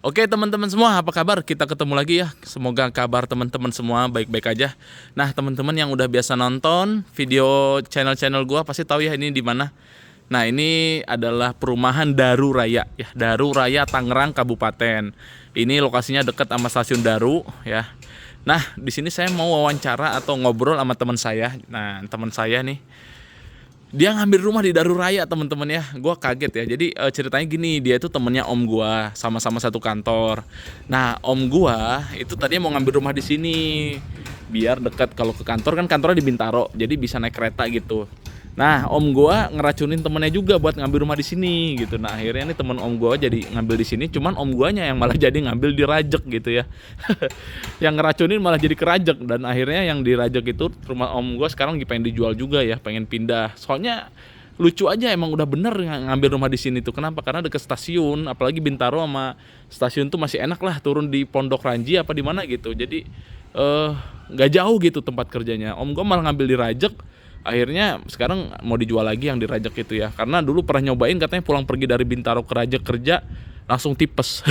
Oke teman-teman semua, apa kabar? Kita ketemu lagi ya. Semoga kabar teman-teman semua baik-baik aja. Nah teman-teman yang udah biasa nonton video channel-channel gua pasti tahu ya ini di mana. Nah ini adalah perumahan Daru Raya ya, Daru Raya Tangerang Kabupaten. Ini lokasinya dekat sama stasiun Daru ya. Nah di sini saya mau wawancara atau ngobrol sama teman saya. Nah teman saya nih, dia ngambil rumah di Daru Raya teman-teman ya. Gua kaget ya. Jadi ceritanya gini, dia itu temennya om gua, sama-sama satu kantor. Nah om gua itu tadinya mau ngambil rumah di sini biar dekat, kalau ke kantor kan kantornya di Bintaro, jadi bisa naik kereta gitu. Nah om gua ngeracunin temennya juga buat ngambil rumah di sini gitu. Nah akhirnya nih temen om gua jadi ngambil di sini, cuman om guanya yang malah jadi ngambil di Rajek gitu ya. Yang ngeracunin malah jadi ke Rajek, dan akhirnya yang di Rajek itu rumah om gua sekarang lagi pengen dijual juga ya, pengen pindah. Soalnya lucu aja, emang udah bener ngambil rumah di sini tuh. Kenapa? Karena deket stasiun, apalagi Bintaro sama stasiun tuh masih enak lah, turun di Pondok Ranji apa di mana gitu. Jadi nggak jauh gitu tempat kerjanya. Om gua malah ngambil di Rajek. Akhirnya sekarang mau dijual lagi yang di Rajek itu ya. Karena dulu pernah nyobain, katanya pulang pergi dari Bintaro ke Rajek kerja langsung tipes.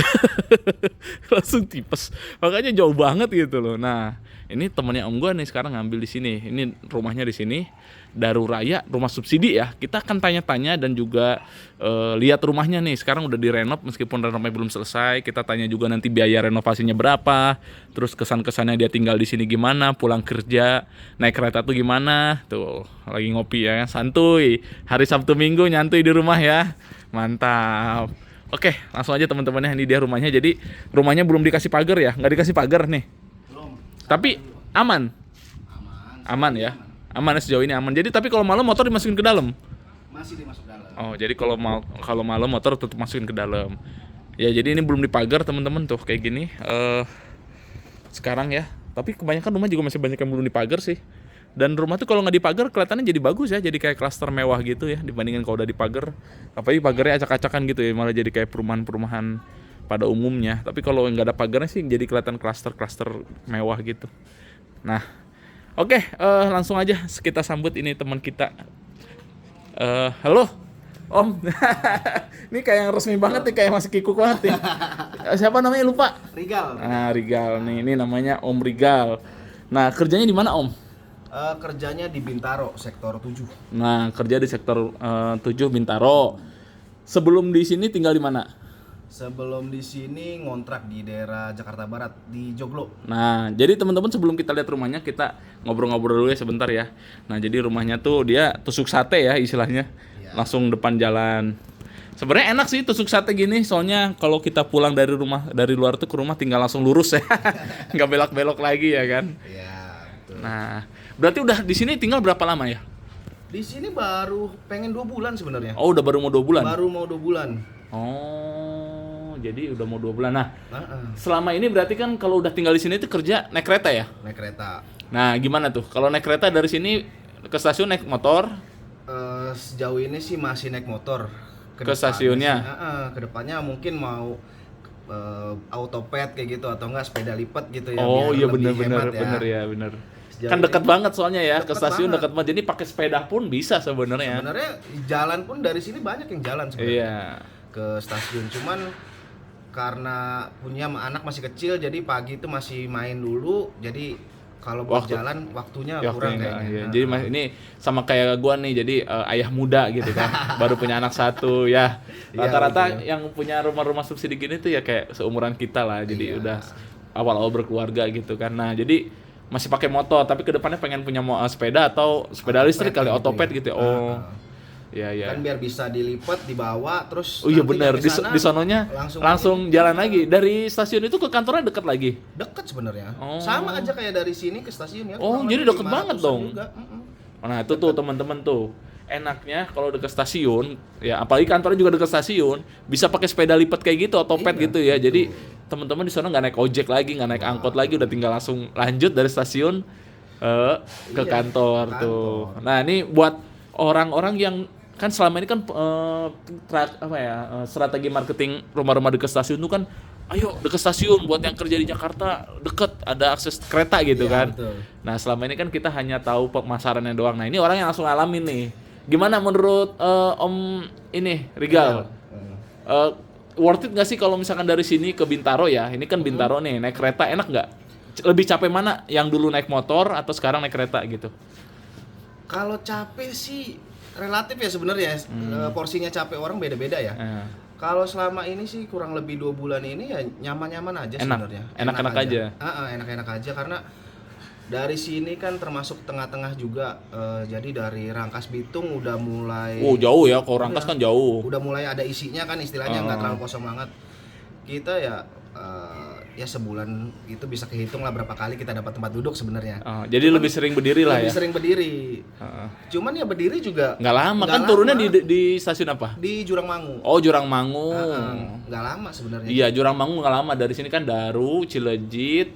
Langsung tipes. Makanya jauh banget gitu loh. Nah, ini temennya om gue nih sekarang ngambil di sini. Ini rumahnya di sini. Daru Raya, rumah subsidi ya. Kita akan tanya-tanya dan juga lihat rumahnya nih. Sekarang udah direnov meskipun renovnya belum selesai. Kita tanya juga nanti biaya renovasinya berapa. Terus kesan-kesannya dia tinggal di sini gimana, pulang kerja, naik kereta tuh gimana. Tuh, lagi ngopi ya, santuy. Hari Sabtu Minggu nyantuy di rumah ya. Mantap. Oke, langsung aja teman-temannya, ini dia rumahnya. Jadi rumahnya belum dikasih pagar ya, nggak dikasih pagar nih. Belum. Tapi aman, aman ya, aman ya, sejauh ini aman. Jadi tapi kalau malam motor dimasukin ke dalam. Masih dimasuk dalam. Oh, jadi kalau malam motor tetap masukin ke dalam. Ya jadi ini belum dipagar teman-teman tuh kayak gini. Sekarang ya. Tapi kebanyakan rumah juga masih banyak yang belum dipagar sih. Dan rumah tuh kalau nggak dipagar kelihatannya jadi bagus ya, jadi kayak klaster mewah gitu ya dibandingkan kalau udah dipagar. Apalagi pagarnya acak-acakan gitu ya, malah jadi kayak perumahan-perumahan pada umumnya. Tapi kalau nggak ada pagarnya sih jadi kelihatan klaster-klaster mewah gitu. Nah, oke, langsung aja kita sambut ini teman kita. Halo, Om. Ini kayak yang resmi banget nih, kayak masih kikuk banget nih. Siapa namanya lupa? Rigal. Nah, Rigal nih, ini namanya Om Rigal. Nah, kerjanya di mana Om? Kerjanya di Bintaro, sektor 7. Nah, kerja di sektor 7 Bintaro. Sebelum di sini tinggal di mana? Sebelum di sini ngontrak di daerah Jakarta Barat, di Joglo. Nah, jadi teman-teman sebelum kita lihat rumahnya, kita ngobrol-ngobrol dulu ya sebentar ya. Nah, jadi rumahnya tuh dia tusuk sate ya istilahnya. Ya. Langsung depan jalan. Sebenarnya enak sih tusuk sate gini, soalnya kalau kita pulang dari rumah, dari luar tuh ke rumah tinggal langsung lurus ya. Nggak belok-belok lagi ya kan. Ya, betul. Nah, berarti udah di sini tinggal berapa lama ya? Di sini baru pengen 2 bulan sebenarnya. Oh, udah baru mau 2 bulan. Baru mau 2 bulan. Oh, jadi udah mau 2 bulan. Nah, Nah, selama ini berarti kan kalau udah tinggal di sini tuh kerja naik kereta ya? naik kereta. Nah, gimana tuh? Kalau naik kereta dari sini ke stasiun naik motor? Sejauh ini sih masih naik motor. Ke stasiunnya? Kedepannya mungkin mau autoped kayak gitu atau enggak sepeda lipat gitu ya. Oh biar iya, lebih bener hemat ya. bener. Sejauh Kan dekat ini- banget soalnya ya, ke Deket stasiun banget. dekat banget. Jadi pakai sepeda pun bisa sebenarnya. Sebenarnya jalan pun dari sini banyak yang jalan sebenarnya Iya. ke stasiun. Cuman karena punya anak masih kecil, jadi pagi itu masih main dulu. Jadi kalau buat jalan waktunya Ya, kurang enggak, kayaknya. iya. Jadi ini sama kayak gua nih, jadi ayah muda gitu kan. Baru punya anak satu ya. Iya, Rata-rata betul. yang punya rumah-rumah subsidi gini tuh ya kayak seumuran kita lah. Jadi Iya. udah awal-awal berkeluarga gitu kan. Nah, jadi masih pakai motor, tapi kedepannya pengen punya sepeda atau sepeda listrik kali, gitu otoped ya. gitu ya. Oh. Iya, iya. Kan biar bisa dilipat, dibawa, terus Oh iya nanti benar, nyampe sana di sononya langsung jalan lagi. Dari stasiun itu ke kantornya dekat lagi. deket sebenarnya. Oh. Sama aja kayak dari sini ke stasiun ya. Oh, kurang jadi lebih deket banget 500-an dong. juga. Nah itu tuh teman-teman tuh, enaknya kalau dekat stasiun, ya apalagi kantornya juga dekat stasiun, bisa pakai sepeda lipat kayak gitu, otoped Iya, gitu ya. betul. Jadi teman-teman di sana nggak naik ojek lagi, nggak naik angkot lagi, udah tinggal langsung lanjut dari stasiun ke Iya, kantor ke tuh. kantor. Nah ini buat orang-orang yang kan selama ini kan strategi marketing rumah-rumah dekat stasiun tuh kan, ayo dekat stasiun buat yang kerja di Jakarta, deket ada akses kereta gitu Iya, kan. betul. Nah selama ini kan kita hanya tahu pemasarannya doang. Nah ini orang yang langsung ngalamin nih. Gimana menurut Om ini Rigal? worth it nggak sih kalau misalkan dari sini ke Bintaro ya? Ini kan Bintaro nih, naik kereta enak nggak? Lebih capek mana? Yang dulu naik motor atau sekarang naik kereta gitu? Kalau capek sih relatif ya sebenarnya. Porsinya capek orang beda-beda ya. Kalau selama ini sih kurang lebih 2 bulan ini ya nyaman-nyaman aja sebenarnya. Enak-enak aja. Enak-enak aja karena dari sini kan termasuk tengah-tengah juga. Jadi dari Rangkas Bitung udah mulai. Oh jauh ya, kalau Rangkas kan jauh. Udah mulai ada isinya kan istilahnya, nggak terlalu kosong banget. Kita ya ya sebulan itu bisa kehitung lah berapa kali kita dapat tempat duduk sebenarnya. Jadi lebih sering berdiri lah ya. Lebih sering berdiri. Cuman ya berdiri juga nggak lama kan, turunnya di stasiun apa? Di Jurangmangu. Oh Jurangmangu. Nggak lama sebenarnya. Iya Jurangmangu nggak lama, dari sini kan Daru, Cilejit,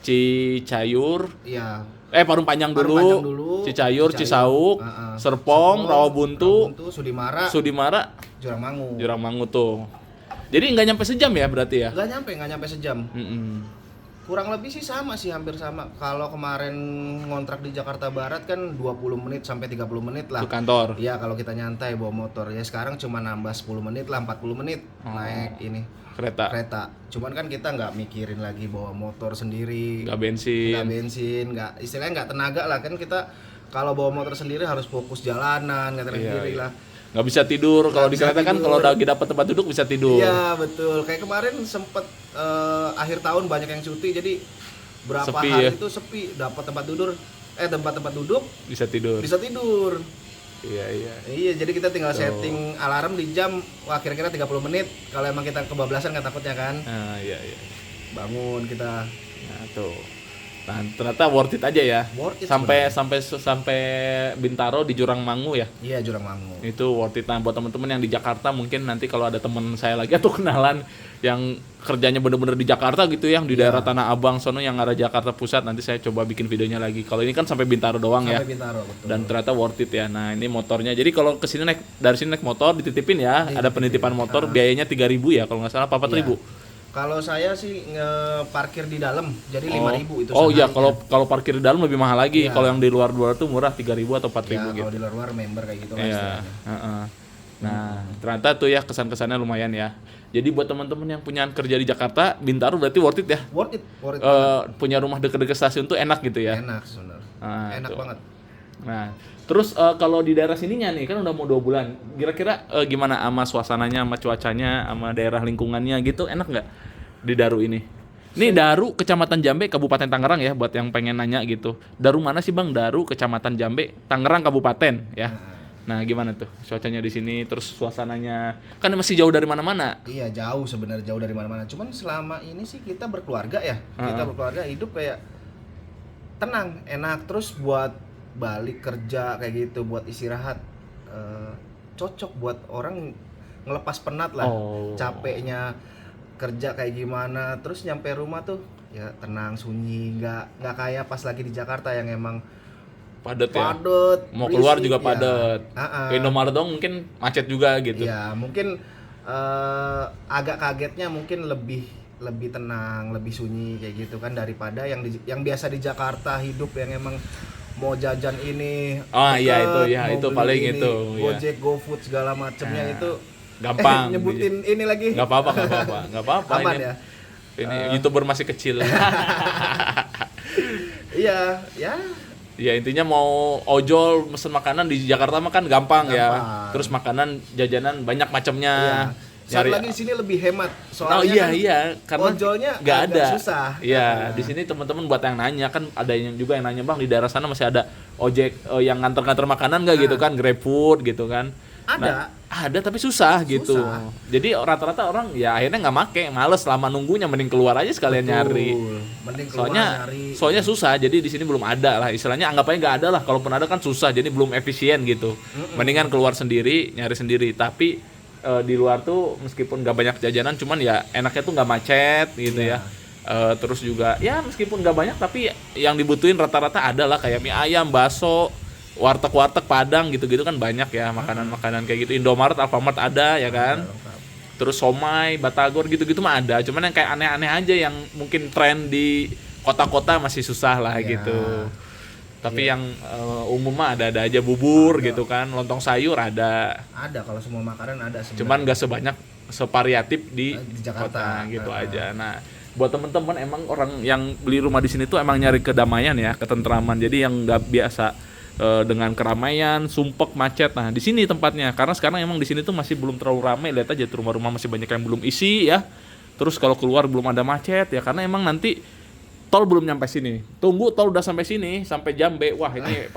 Cicayur. Iya. Parung Panjang dulu, Cicayur, Cisauk, Serpong, Rawabuntu, Sudimara, Jurangmangu tuh. Jadi nggak nyampe sejam ya berarti ya? Nggak nyampe sejam. Kurang lebih sih sama sih, hampir sama. Kalau kemarin ngontrak di Jakarta Barat kan 20 menit sampai 30 menit lah. Ke kantor? Iya, kalau kita nyantai bawa motor. Ya sekarang cuma nambah 10 menit lah, 40 menit naik ini. Kereta. Cuman kan kita nggak mikirin lagi bawa motor sendiri. Nggak bensin, istilahnya nggak tenaga lah. Kan kita kalau bawa motor sendiri harus fokus jalanan, nggak sendiri lah. Nggak bisa tidur, kalau di kereta kan kalau lagi dapat tempat duduk bisa tidur. Iya betul, kayak kemarin sempet akhir tahun banyak yang cuti, jadi berapa sepi, hari ya? itu sepi, dapat tempat duduk bisa tidur. Iya, jadi kita tinggal setting alarm di jam, kira-kira 30 menit, kalau emang kita kebablasan nggak takutnya kan. Iya. Bangun kita. Nah tuh. Nah, ternyata worth it aja ya. Sampai Bintaro di Jurangmangu ya. Iya, Jurangmangu. Itu worth it. Nah, buat teman-teman yang di Jakarta mungkin nanti kalau ada teman saya lagi atau kenalan yang kerjanya bener-bener di Jakarta gitu ya, di daerah Tanah Abang sono yang arah Jakarta Pusat, nanti saya coba bikin videonya lagi. Kalau ini kan sampai Bintaro doang ya. Sampai Bintaro, betul. Dan ternyata worth it ya. Nah, ini motornya. Jadi kalau kesini dari sini naik motor dititipin ya, ada penitipan motor, biayanya 3.000 ya kalau nggak salah, 4.000. Kalau saya sih parkir di dalam, jadi 5.000 itu. Oh iya, kalau parkir di dalam lebih mahal lagi. Kalau yang di luar tuh murah, 3.000 atau 4.000 gitu. Kalau di luar member kayak gitu lah. Nah, ternyata tuh ya kesan-kesannya lumayan ya. Jadi buat teman-teman yang punya kerja di Jakarta, Bintaro berarti worth it ya. Worth it. Punya rumah deket-deket stasiun tuh enak gitu ya. Enak sebenarnya. Enak banget. Nah, terus kalau di daerah sininya nih kan udah mau 2 bulan. Kira-kira gimana sama suasananya, sama cuacanya, sama daerah lingkungannya gitu, enak nggak di Daru ini? Ini Daru, Kecamatan Jambe, Kabupaten Tangerang ya, buat yang pengen nanya gitu. Daru mana sih Bang? Daru, Kecamatan Jambe, Tangerang Kabupaten ya. Nah, gimana tuh cuacanya di sini, terus suasananya? Kan masih jauh dari mana-mana. Iya, jauh sebenarnya, jauh dari mana-mana. Cuman selama ini sih kita berkeluarga ya. Kita berkeluarga, hidup kayak tenang, enak, terus buat balik kerja kayak gitu, buat istirahat, cocok buat orang ngelepas penat lah. Capeknya kerja kayak gimana, terus nyampe rumah tuh ya tenang, sunyi, nggak kayak pas lagi di Jakarta yang emang padet ya. Mau keluar juga padet. Ke Indomaret dong mungkin macet juga gitu. Iya, mungkin agak kagetnya mungkin lebih tenang, lebih sunyi kayak gitu kan, daripada yang biasa di Jakarta hidup yang emang mau jajan ini. Itu paling ini, itu. Gojek, GoFood segala macemnya itu gampang. Nyebutin ini lagi. Enggak apa-apa. Aman ini. Ya. Ini YouTuber masih kecil. Iya, ya. Ya intinya mau ojol mesen makanan di Jakarta mah kan gampang ya. Terus makanan jajanan banyak macamnya. Satu lagi di sini lebih hemat. Soalnya karena ojolnya nggak ada. Susah. Iya, di sini teman-teman buat yang nanya kan ada yang juga yang nanya, Bang, di daerah sana masih ada ojek yang nganter-nganter makanan nggak gitu kan, GrabFood gitu kan. Ada tapi susah gitu. Jadi rata-rata orang ya akhirnya nggak make, males lama nunggunya, mending keluar aja sekalian nyari. Soalnya susah, jadi di sini belum ada lah istilahnya, anggap aja nggak ada lah, kalaupun ada kan susah, jadi belum efisien gitu. Mendingan keluar sendiri, nyari sendiri. Tapi di luar tuh meskipun nggak banyak jajanan, cuman ya enaknya tuh nggak macet gitu ya. Terus juga ya meskipun nggak banyak tapi yang dibutuhin rata-rata ada lah, kayak mie ayam, bakso, warteg Padang gitu-gitu kan banyak ya, makanan-makanan kayak gitu. Indomaret, Alfamart ada ya kan. Terus somai, batagor gitu-gitu mah ada. Cuman yang kayak aneh-aneh aja yang mungkin tren di kota-kota masih susah lah gitu. Tapi yang umum mah ada aja, bubur gitu kan, lontong sayur ada. Ada, kalau semua makanan ada sebenarnya. Cuman nggak sebanyak sevariatif di Jakarta kota gitu aja. Nah, buat temen-temen emang orang yang beli rumah di sini tuh emang nyari kedamaian ya, ketentraman. Jadi yang nggak biasa dengan keramaian, sumpek, macet. Nah, di sini tempatnya. Karena sekarang emang di sini tuh masih belum terlalu ramai. Lihat aja tuh rumah-rumah masih banyak yang belum isi ya. Terus kalau keluar belum ada macet ya, karena emang nanti tol belum nyampe sini. Tunggu tol udah sampai sini, sampai Jambe. Wah, ini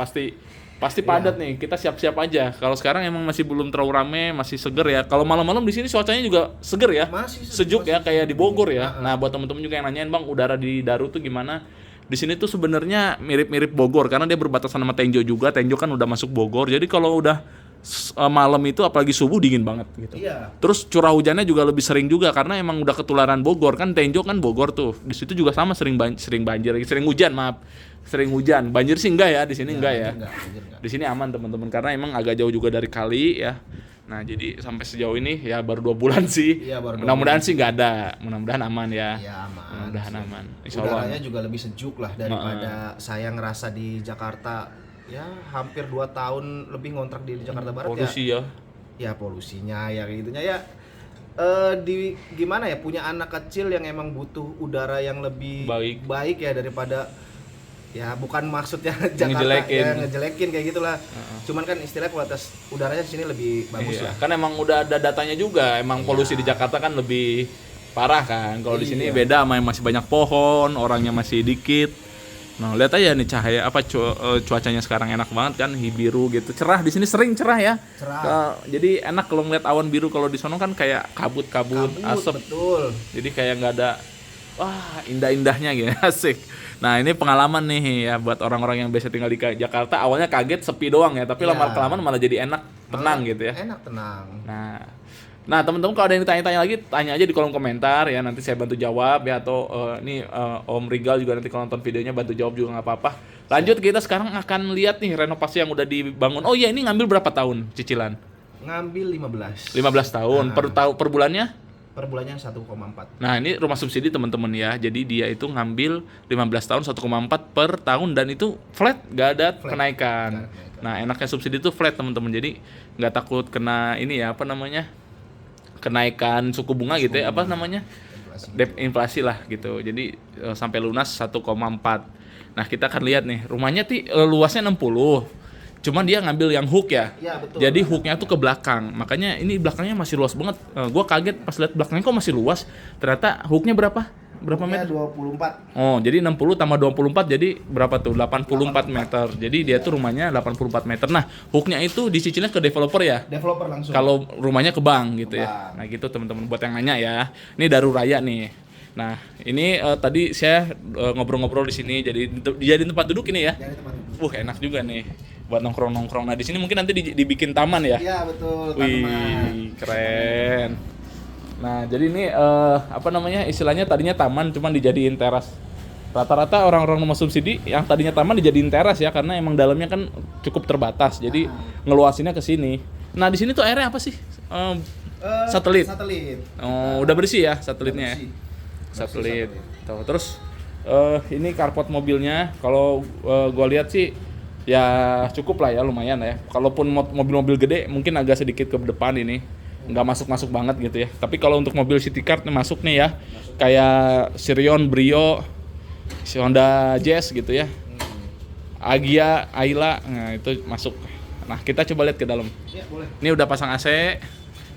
pasti padat nih. Kita siap-siap aja. Kalau sekarang emang masih belum terlalu rame, masih seger ya. Kalau malam-malam di sini cuacanya juga seger ya. Masih Sejuk ya, kayak di Bogor ya. Heeh. Nah, buat temen-temen juga yang nanyain, "Bang, udara di Daru tuh gimana?" Di sini tuh sebenarnya mirip-mirip Bogor karena dia berbatasan sama Tenjo juga. Tenjo kan udah masuk Bogor. Jadi kalau udah malam itu apalagi subuh dingin banget gitu. Iya. Terus curah hujannya juga lebih sering juga karena emang udah ketularan Bogor kan. Tenjo kan Bogor tuh. Di situ juga sama sering banjir, sering hujan, maaf. Sering hujan. Banjir sih enggak ya, di sini enggak ya. Enggak. Di sini aman teman-teman karena emang agak jauh juga dari kali ya. Nah, jadi sampai sejauh ini ya baru 2 bulan sih. Iya, baru 2 Mudah-mudahan bulan. sih nggak ada. Mudah-mudahan aman ya. Iya, aman. Mudah-mudahan aman. Insya Allah. Udaranya juga lebih sejuk lah daripada saya ngerasa di Jakarta. Ya hampir 2 tahun lebih ngontrak di Jakarta Barat. Polusi ya. Ya polusinya ya kayak gitunya ya. Di gimana ya, punya anak kecil yang emang butuh udara yang lebih baik ya daripada, ya bukan maksudnya Jakarta Ngejelekin. ya ngejelekin kayak gitulah. Cuman kan istilah kualitas udaranya di sini lebih bagus Iya, lah. kan emang udah ada datanya juga. Emang polusi di Jakarta kan lebih parah kan. Kalau di sini Iya. beda sama yang masih banyak pohon, orangnya masih dikit. Nah, lihat aja nih cahaya cuacanya sekarang enak banget kan, biru gitu. Cerah di sini sering cerah ya. Cerah. Jadi enak kalau ngeliat awan biru. Kalau di sono kan kayak kabut-kabut, asap. Betul. Jadi kayak nggak ada wah indah-indahnya gitu. Asik. Nah, ini pengalaman nih ya buat orang-orang yang biasa tinggal di Jakarta. Awalnya kaget sepi doang ya, tapi Iya. lama-kelamaan malah jadi enak, tenang gitu ya. Enak, tenang. Nah teman-teman kalau ada yang ditanya-tanya lagi, tanya aja di kolom komentar ya, nanti saya bantu jawab ya. Atau ini Om Rigal juga nanti kalau nonton videonya bantu jawab juga nggak apa-apa. Lanjut, kita sekarang akan lihat nih renovasi yang udah dibangun. Oh iya, ini ngambil berapa tahun cicilan? Ngambil 15. 15 tahun. Per bulannya? Per bulannya 1,4. Nah, ini rumah subsidi teman-teman ya. Jadi dia itu ngambil 15 tahun 1,4 per tahun dan itu flat, nggak ada kenaikan. Nah, enaknya subsidi itu flat teman-teman. Jadi nggak takut kena ini ya, apa namanya? Kenaikan suku bunga gitu ya, apa namanya? Inflasi lah gitu. Jadi sampai lunas 1,4. Nah, kita akan lihat nih. Rumahnya luasnya 60. Cuman dia ngambil yang hook ya. Iya, betul. Jadi hooknya tuh ke belakang. Makanya ini belakangnya masih luas banget. Gua kaget pas lihat belakangnya kok masih luas. Ternyata hooknya berapa? Berapa meter? 24. Oh, jadi 60 tambah 24 jadi berapa tuh? 84 meter. Jadi dia tuh rumahnya 84 meter. Nah, hooknya itu dicicilnya ke developer ya? Developer langsung. Kalau rumahnya ke bank gitu ya. Bank. Nah, gitu teman-teman buat yang nanya ya. Ini Daru Raya nih. Nah, ini tadi saya ngobrol-ngobrol di sini jadi tempat duduk ini ya. Jadi teman. Enak juga nih buat nongkrong-nongkrong. Nah, di sini mungkin nanti dibikin taman ya. Iya, betul. Tanaman. Wih, keren. Nah, jadi ini apa namanya? Istilahnya tadinya taman cuman dijadiin teras. Rata-rata orang-orang rumah subsidi yang tadinya taman dijadiin teras ya karena emang dalamnya kan cukup terbatas. Jadi ngeluasinnya ke sini. Nah, di sini tuh airnya apa sih? Satelit. Satelit. Oh, udah bersih ya satelitnya ya. Bersih. Satelit. Tuh, terus ini carport mobilnya kalau gua lihat sih ya cukup lah ya, lumayan lah ya. Kalaupun mobil-mobil gede mungkin agak sedikit ke depan ini. Nggak masuk banget gitu ya. Tapi kalau untuk mobil city car masuk nih ya. Kayak Sirion, Brio, Honda Jazz gitu ya. Agya, Ayla, nah itu masuk. Nah, kita coba lihat ke dalam. Iya, boleh. Ini udah pasang AC.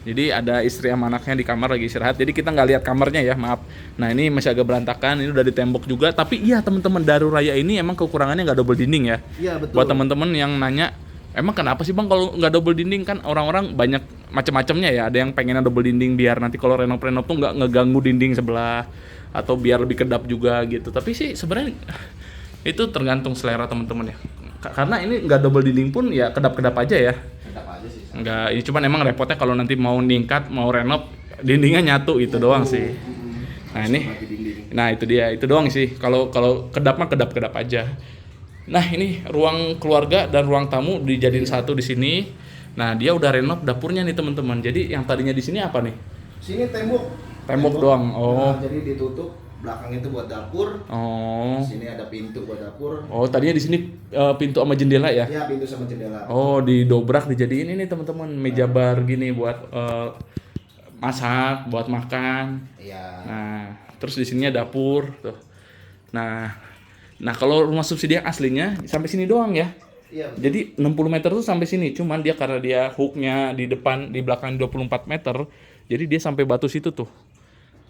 Jadi ada istri sama anaknya di kamar lagi istirahat. Jadi kita nggak lihat kamarnya ya, maaf. Nah, ini masih agak berantakan. Ini udah ditembok juga. Tapi iya teman-teman, Daru Raya ini emang kekurangannya nggak double dinding ya. Iya, betul. Buat teman-teman yang nanya, emang kenapa sih bang kalau nggak double dinding? Kan orang-orang banyak macam-macamnya ya. Ada yang pengennya double dinding biar nanti kalau renov tuh nggak ngeganggu dinding sebelah atau biar lebih kedap juga gitu. Tapi sih sebenarnya itu tergantung selera teman-teman ya. Karena ini nggak double dinding pun ya kedap-kedap aja ya. Kedap aja sih. Nggak, ini cuman emang repotnya kalau nanti mau ningkat, mau renov, dindingnya nyatu itu doang sih. Nah ini, nah itu dia, itu doang sih. Kalau kedap mah kedap aja. Nah ini ruang keluarga dan ruang tamu dijadiin satu di sini. Nah dia udah renov dapurnya nih teman-teman. Jadi yang tadinya di sini apa nih? Sini tembok. Tembok doang. Oh. Nah, jadi ditutup, belakang itu buat dapur. Oh. Sini ada pintu buat dapur. Oh tadinya di sini pintu sama jendela ya? Iya, pintu sama jendela. Oh didobrak dijadiin ini teman-teman meja bar gini buat masak buat makan. Iya. Nah, terus di sininya dapur tuh. Nah kalau rumah subsidi yang aslinya sampai sini doang ya. Iya. Jadi 60 meter tuh sampai sini, cuman dia karena dia hooknya di depan, di belakang 24 meter, jadi dia sampai batu situ tuh.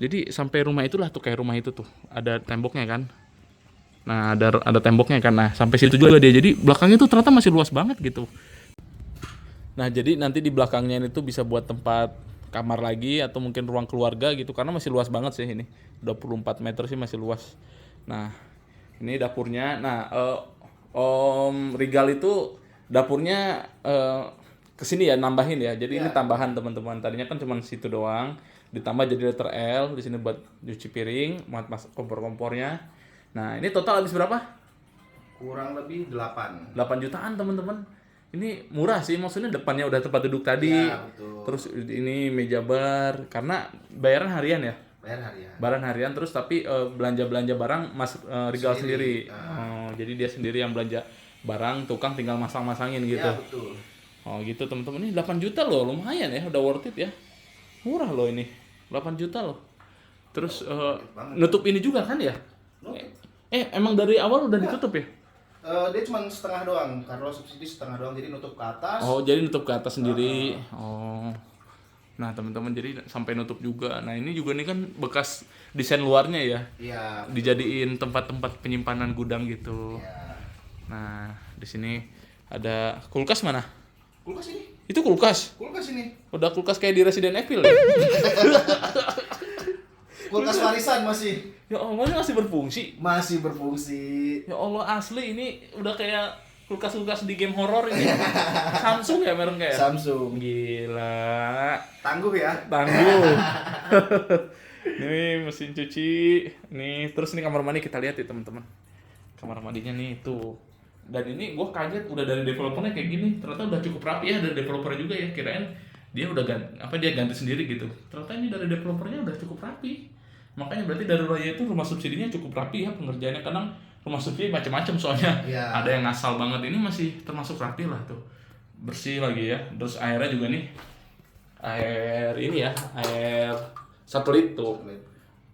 Jadi sampai rumah itulah tuh, kayak rumah itu tuh, ada temboknya kan. Nah ada temboknya kan, nah sampai situ juga dia. Jadi belakangnya tuh ternyata masih luas banget gitu. Nah jadi nanti di belakangnya ini tuh bisa buat tempat kamar lagi atau mungkin ruang keluarga gitu, karena masih luas banget sih ini. 24 meter sih masih luas. Nah ini dapurnya. Nah Om Rigal itu dapurnya kesini ya, nambahin ya. Jadi ini tambahan teman-teman. Tadinya kan cuma situ doang, ditambah jadi letter L di sini buat cuci piring, buat kompor-kompornya. Nah ini total habis berapa? Kurang lebih 8. 8 jutaan teman-teman. Ini murah sih, maksudnya depannya udah tempat duduk tadi. Ya, betul. Terus ini meja bar, karena bayaran harian ya. Bayar harian. Barang harian, terus tapi belanja barang Mas Rigal sendiri. Jadi dia sendiri yang belanja barang, tukang tinggal masang-masangin gitu. Ya, betul. Oh gitu teman-teman, ini 8 juta loh, lumayan ya, udah worth it ya. Murah loh ini, 8 juta loh. Terus nutup ini juga kan ya? Emang dari awal udah ditutup ya? Dia cuma setengah doang, kalau subsidi setengah doang, jadi nutup ke atas. Oh jadi nutup ke atas sendiri. Oh. Nah teman-teman, jadi sampai nutup juga. Nah ini juga nih kan bekas desain luarnya ya. Iya. Dijadiin tempat-tempat penyimpanan gudang gitu. Iya. Nah di sini ada kulkas mana? Kulkas ini. Itu kulkas. Kulkas ini. Udah kulkas kayak di Resident Evil ya? Kulkas warisan masih. Ya Allah, ini masih berfungsi. Masih berfungsi. Ya Allah, asli ini udah kayak kulkas-kulkas di game horor ini. Samsung ya merek kayak. Samsung. Gila. Tangguh ya. Tangguh. Nih mesin cuci. Nih, terus ini kamar mandi kita lihat ya teman-teman. Kamar mandinya nih tuh. Dan ini gue kaget udah dari developernya kayak gini. Ternyata udah cukup rapi ya dari developernya juga ya. Kirain dia udah ganti sendiri gitu. Ternyata ini dari developernya udah cukup rapi. Makanya berarti dari Raya itu rumah subsidinya cukup rapi ya pengerjaannya. Kadang rumah subsidi macam-macam soalnya. Ya. Ada yang ngasal banget, ini masih termasuk rapi lah tuh. Bersih lagi ya. Terus airnya juga nih. Air ini ya, air 1 liter tuh.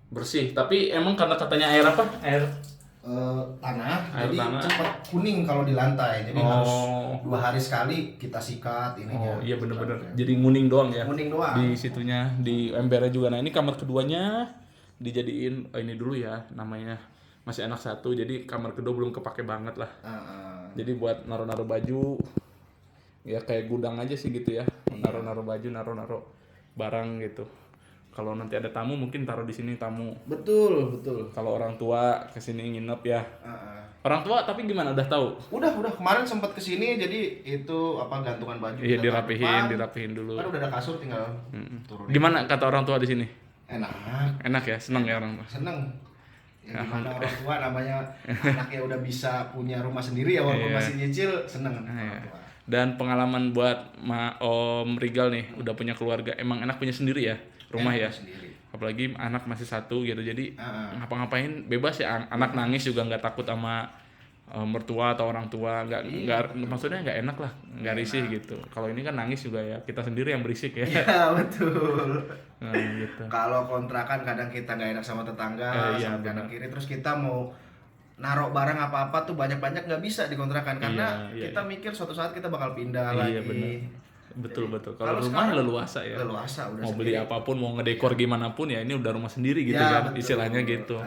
Bersih, tapi emang karena katanya air apa? Air Tanah, Air jadi tanah. cepat kuning kalau di lantai. Jadi harus Oh. 2 hari sekali kita sikat ininya. Oh iya bener-bener. Jadi nguning doang ya. Kuning doang. Di situnya, di embernya juga. Nah ini kamar keduanya dijadiin ini dulu ya, namanya masih anak 1. Jadi kamar kedua belum kepake banget lah. Jadi buat naruh-naruh baju, ya kayak gudang aja sih gitu ya. Naruh-naruh baju, naruh-naruh barang gitu. Kalau nanti ada tamu mungkin taruh di sini tamu. Betul, betul. Kalau orang tua kesini nginep ya. Orang tua tapi gimana, udah tahu? Udah kemarin sempat kesini, jadi itu apa gantungan baju. Iya kita taruh depan. dirapihin dulu. Kan udah ada kasur, tinggal turunin. Gimana kata orang tua di sini? Enak. Enak ya, seneng ya orang tua. Seneng. Ya, gimana orang tua namanya anaknya udah bisa punya rumah sendiri ya, walaupun Iya. masih nyicil, seneng. Iya. Orang tua. Dan pengalaman buat Om Rigal nih, udah punya keluarga, emang enak punya sendiri ya rumah ya. Sendiri. Apalagi anak masih 1 gitu, jadi ngapa-ngapain bebas ya. Anak nangis juga nggak takut sama mertua atau orang tua, nggak maksudnya nggak enak lah, nggak risih gitu. Kalau ini kan nangis juga ya, kita sendiri yang berisik ya. Ya betul. Nah, gitu. Kalau kontrakan kadang kita nggak enak sama tetangga, Iya, sama kanan kiri, terus kita mau naruh barang apa-apa tuh banyak-banyak nggak bisa di kontrakan karena Iya, kita mikir suatu saat kita bakal pindah Iya, lagi. bener. Betul. Kalau Kalau rumah sekarang leluasa ya. leluasa udah Mau sendiri. beli apapun, mau ngedekor gimana pun ya, ini udah rumah sendiri gitu Ya, kan, betul. istilahnya gitu.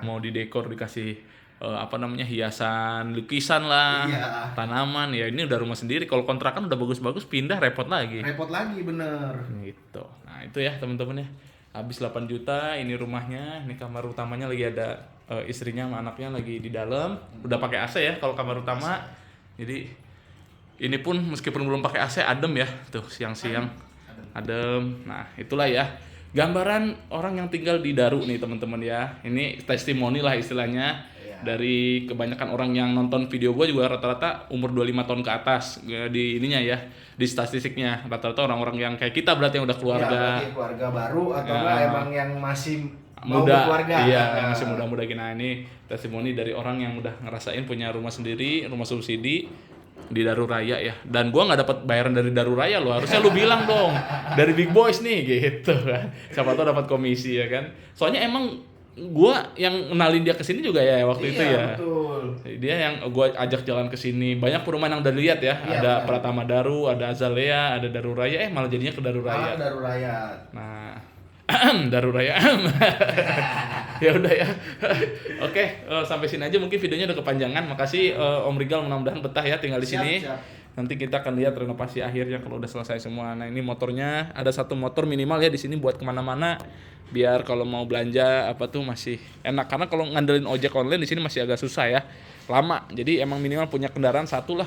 Mau didekor dikasih apa namanya, hiasan, lukisan lah, Iya. tanaman ya, ini udah rumah sendiri. Kalau kontrakan udah bagus-bagus pindah repot lagi. Repot lagi bener. Gitu. Nah, itu ya teman-teman ya. Habis 8 juta ini rumahnya, ini kamar utamanya lagi ada istrinya sama anaknya lagi di dalam. Udah pakai AC ya kalau kamar utama. Jadi ini pun meskipun belum pakai AC adem ya. Tuh siang-siang adem. Nah, itulah ya gambaran orang yang tinggal di Daru nih teman-teman ya. Ini testimoni lah istilahnya. Dari kebanyakan orang yang nonton video gue juga rata-rata umur 25 tahun ke atas di ininya ya, di statistiknya rata-rata orang-orang yang kayak kita berarti yang udah keluarga, Ya, keluarga baru atau Ya. enggak emang yang masih mau muda, berkeluarga. iya yang masih muda-muda gini. Nah, ini testimoni dari orang yang udah ngerasain punya rumah sendiri, rumah subsidi, di Daruraya ya. Dan gua nggak dapat bayaran dari Daruraya loh. Harusnya lu bilang dong dari Big Boys nih gitu kan. Siapa tahu dapat komisi ya kan. Soalnya emang gua yang kenalin dia ke sini juga ya waktu itu ya. Betul. Dia yang gua ajak jalan ke sini. Banyak perumahan yang udah lihat ya. Iya, Ada benar. Pratama Daru, ada Azalea, ada Daruraya. Malah jadinya ke Daruraya. Daruraya. Nah, Daruraya. Ya udah ya. Oke, sampai sini aja mungkin videonya udah kepanjangan. Makasih Om Rigal, mudah-mudahan betah ya tinggal di sini. Siap. Nanti kita akan lihat renovasi akhirnya kalau udah selesai semua. Nah, ini motornya ada 1 motor minimal ya di sini buat kemana-mana. Biar kalau mau belanja apa tuh masih enak, karena kalau ngandelin ojek online di sini masih agak susah ya. Lama. Jadi emang minimal punya kendaraan 1 lah,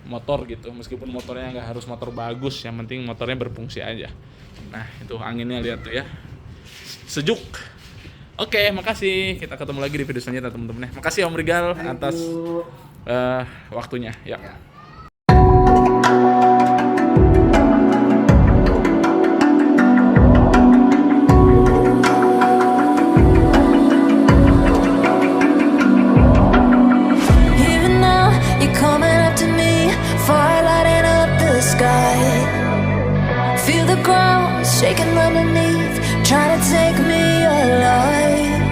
motor gitu. Meskipun motornya nggak harus motor bagus, yang penting motornya berfungsi aja. Nah, itu anginnya lihat tuh ya. Sejuk. Oke, makasih. Kita ketemu lagi di video selanjutnya teman-teman. Makasih Om Rigal atas waktunya. Ya. Even now, you're coming up to me, fire lighting up the sky. Feel the ground shaking underneath, trying to take me alive.